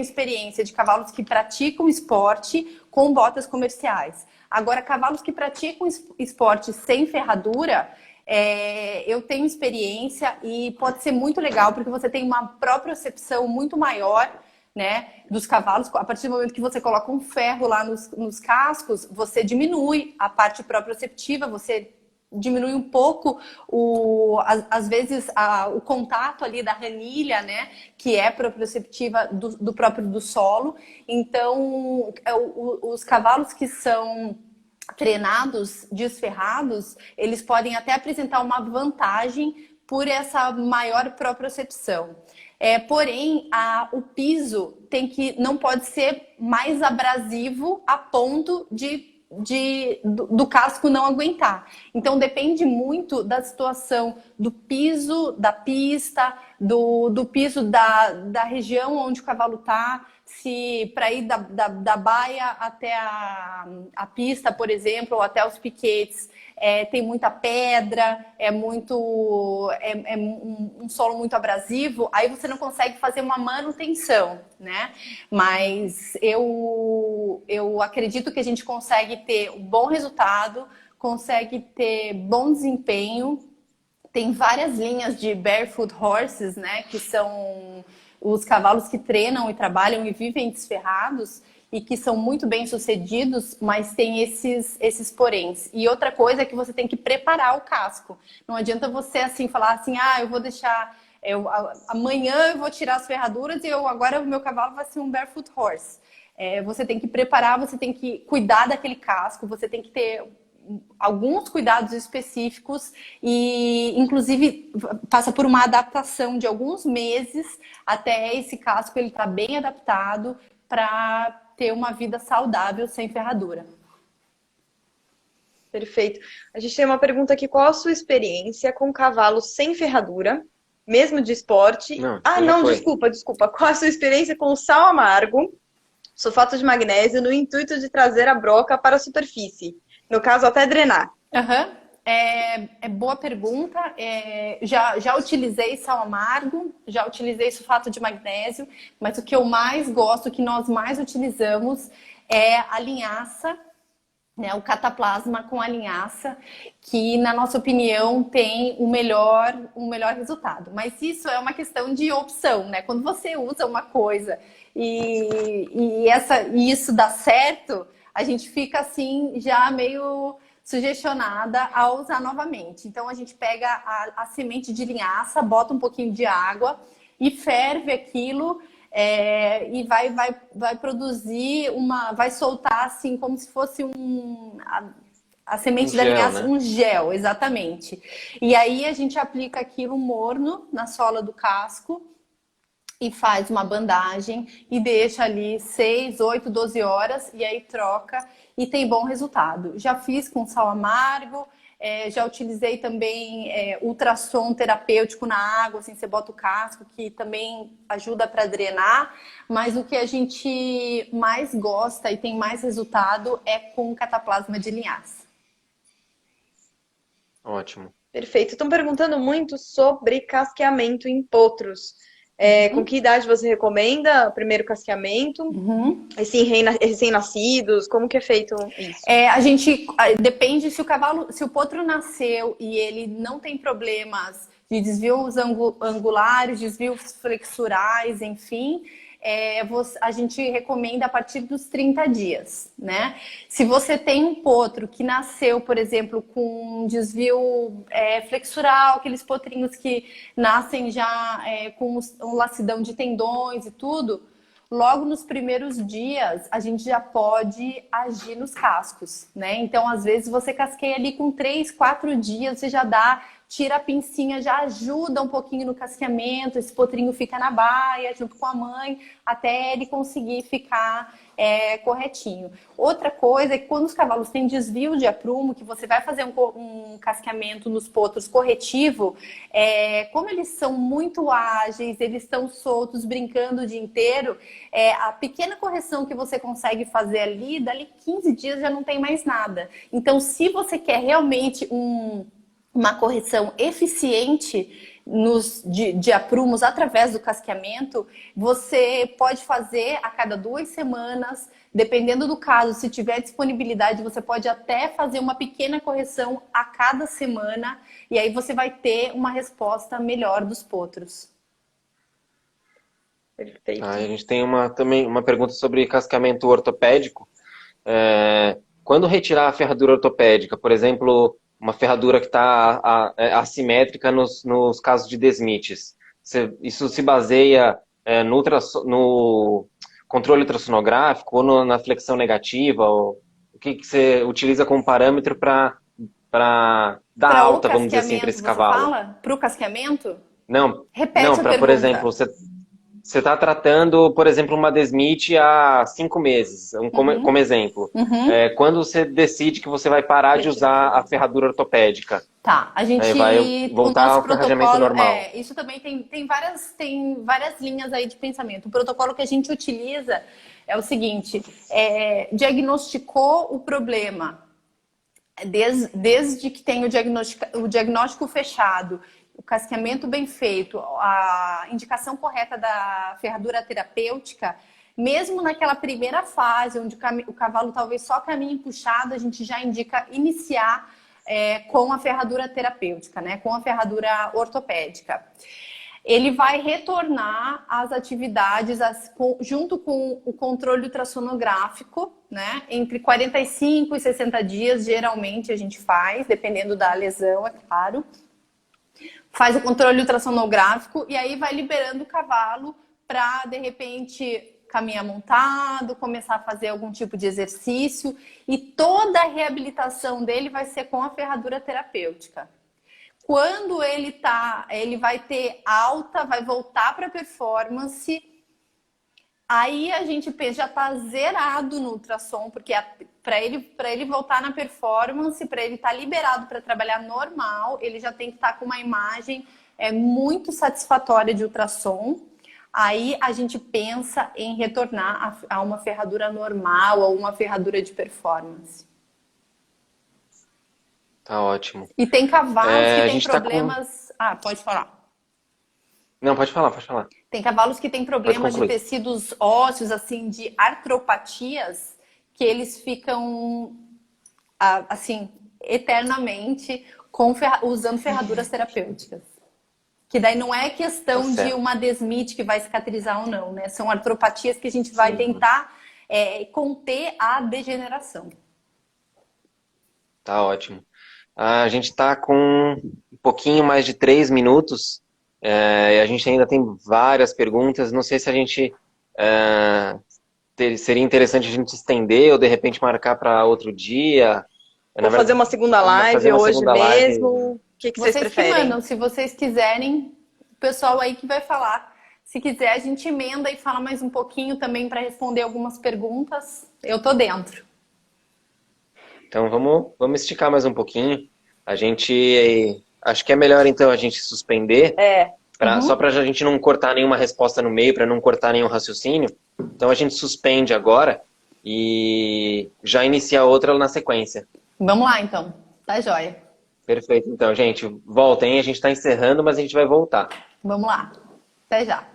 experiência de cavalos que praticam esporte com botas comerciais. Agora, cavalos que praticam esporte sem ferradura, eu tenho experiência e pode ser muito legal, porque você tem uma propriocepção muito maior, né, dos cavalos. A partir do momento que você coloca um ferro lá nos cascos, você diminui a parte proprioceptiva, você diminui um pouco às vezes o contato ali da ranilha, né, que é proprioceptiva do próprio do solo. Então, os cavalos que são treinados, desferrados, eles podem até apresentar uma vantagem por essa maior propriocepção. Porém, o piso não pode ser mais abrasivo a ponto do casco não aguentar. Então depende muito da situação do piso, da pista, do piso da região onde o cavalo está. Se para ir da baia até a pista, por exemplo, ou até os piquetes, tem muita pedra, um solo muito abrasivo, aí você não consegue fazer uma manutenção, né? Mas eu acredito que a gente consegue ter um bom resultado consegue ter bom desempenho. Tem várias linhas de barefoot horses, né? Que são os cavalos que treinam e trabalham e vivem desferrados e que são muito bem sucedidos, mas tem esses poréns. E outra coisa é que você tem que preparar o casco. Não adianta você assim falar assim, eu vou deixar, amanhã eu vou tirar as ferraduras e agora o meu cavalo vai ser um barefoot horse. Você tem que preparar, você tem que cuidar daquele casco, você tem que ter alguns cuidados específicos e, inclusive, passa por uma adaptação de alguns meses até esse casco ele tá bem adaptado para ter uma vida saudável sem ferradura. Perfeito. A gente tem uma pergunta aqui. Qual a sua experiência com cavalos sem ferradura, mesmo de esporte? Desculpa. Qual a sua experiência com o sal amargo, sulfato de magnésio, no intuito de trazer a broca para a superfície? No caso, até drenar. Boa pergunta. Já utilizei sal amargo, já utilizei sulfato de magnésio, mas o que eu mais gosto, o que nós mais utilizamos é a linhaça, né, o cataplasma com a linhaça, que na nossa opinião tem um melhor resultado. Mas isso é uma questão de opção, né? Quando você usa uma coisa e isso dá certo, a gente fica assim já meio sugestionada a usar novamente. Então a gente pega a semente de linhaça, bota um pouquinho de água e ferve aquilo e vai produzir vai soltar assim como se fosse a semente da linhaça, né? Um gel, exatamente. E aí a gente aplica aquilo morno na sola do casco e faz uma bandagem e deixa ali 6, 8, 12 horas e aí troca e tem bom resultado. Já fiz com sal amargo, já utilizei também ultrassom terapêutico na água, assim, você bota o casco, que também ajuda para drenar, mas o que a gente mais gosta e tem mais resultado é com cataplasma de linhaça. Ótimo. Perfeito. Estão perguntando muito sobre casqueamento em potros. Com que idade você recomenda o primeiro casqueamento? Recém-nascidos, como que é feito isso? A gente depende se o potro nasceu e ele não tem problemas de desvios angulares, desvios flexurais, enfim, a gente recomenda a partir dos 30 dias, né? Se você tem um potro que nasceu, por exemplo, com um desvio flexural, aqueles potrinhos que nascem já com lacidão de tendões e tudo, logo nos primeiros dias a gente já pode agir nos cascos, né? Então, às vezes, você casqueia ali com 3, 4 dias, você já tira a pincinha, já ajuda um pouquinho no casqueamento, esse potrinho fica na baia junto com a mãe, até ele conseguir ficar corretinho. Outra coisa é que quando os cavalos têm desvio de aprumo, que você vai fazer um casqueamento nos potros corretivo, como eles são muito ágeis, eles estão soltos, brincando o dia inteiro, a pequena correção que você consegue fazer ali, dali 15 dias já não tem mais nada. Então, se você quer realmente uma correção eficiente de aprumos através do casqueamento, você pode fazer a cada 2 semanas, dependendo do caso, se tiver disponibilidade, você pode até fazer uma pequena correção a cada semana e aí você vai ter uma resposta melhor dos potros. Perfeito. A gente tem também uma pergunta sobre casqueamento ortopédico. Quando retirar a ferradura ortopédica, por exemplo, uma ferradura que está assimétrica nos casos de desmites, isso se baseia no controle ultrassonográfico ou na flexão negativa? Ou o que você utiliza como parâmetro para dar alta, vamos dizer assim, para esse cavalo? Para o casqueamento? Não, repete a pergunta. Por exemplo, você está tratando, por exemplo, uma desmite há 5 meses, como exemplo. Quando você decide que você vai parar de usar a ferradura ortopédica? Tá, a gente vai voltar ao ferramentamento normal. Isso também tem várias linhas aí de pensamento. O protocolo que a gente utiliza é o seguinte: diagnosticou o problema, desde que tem o diagnóstico fechado, o casqueamento bem feito, a indicação correta da ferradura terapêutica, Mesmo naquela primeira fase, onde o cavalo talvez só caminhe puxado, a gente já indica iniciar com a ferradura terapêutica, né? Com a ferradura ortopédica. Ele vai retornar às atividades junto com o controle ultrassonográfico, né? Entre 45 e 60 dias, geralmente a gente faz, dependendo da lesão, é claro. Faz o controle ultrassonográfico e aí vai liberando o cavalo para, de repente, caminhar montado, começar a fazer algum tipo de exercício. E toda a reabilitação dele vai ser com a ferradura terapêutica. Quando ele vai ter alta, vai voltar para performance, aí a gente pensa, já está zerado no ultrassom, porque para ele voltar na performance, para ele estar liberado para trabalhar normal, ele já tem que estar com uma imagem muito satisfatória de ultrassom. Aí a gente pensa em retornar a uma ferradura normal ou uma ferradura de performance. Tá ótimo. E tem cavalos que têm problemas... Tá com... pode falar. Não, pode falar, pode falar. Tem cavalos que têm problemas de tecidos ósseos, assim, de artropatias, que eles ficam, assim, eternamente usando ferraduras terapêuticas. Que daí não é questão de uma desmite que vai cicatrizar ou não, né? São artropatias que a gente vai tentar conter a degeneração. Tá ótimo. A gente está com um pouquinho mais de 3 minutos. A gente ainda tem várias perguntas. Não sei se a gente seria interessante a gente estender ou de repente marcar para outro dia. Vou fazer uma segunda live hoje mesmo. O que vocês preferem? Que mandam, se vocês quiserem, o pessoal aí que vai falar. Se quiser, a gente emenda e fala mais um pouquinho também para responder algumas perguntas. Eu tô dentro. Então vamos esticar mais um pouquinho. A gente acho que é melhor então a gente suspender. Só para a gente não cortar nenhuma resposta no meio, para não cortar nenhum raciocínio. Então a gente suspende agora e já inicia outra na sequência. Vamos lá então, tá joia. Perfeito, então gente, voltem, a gente está encerrando, mas a gente vai voltar. Vamos lá, até já.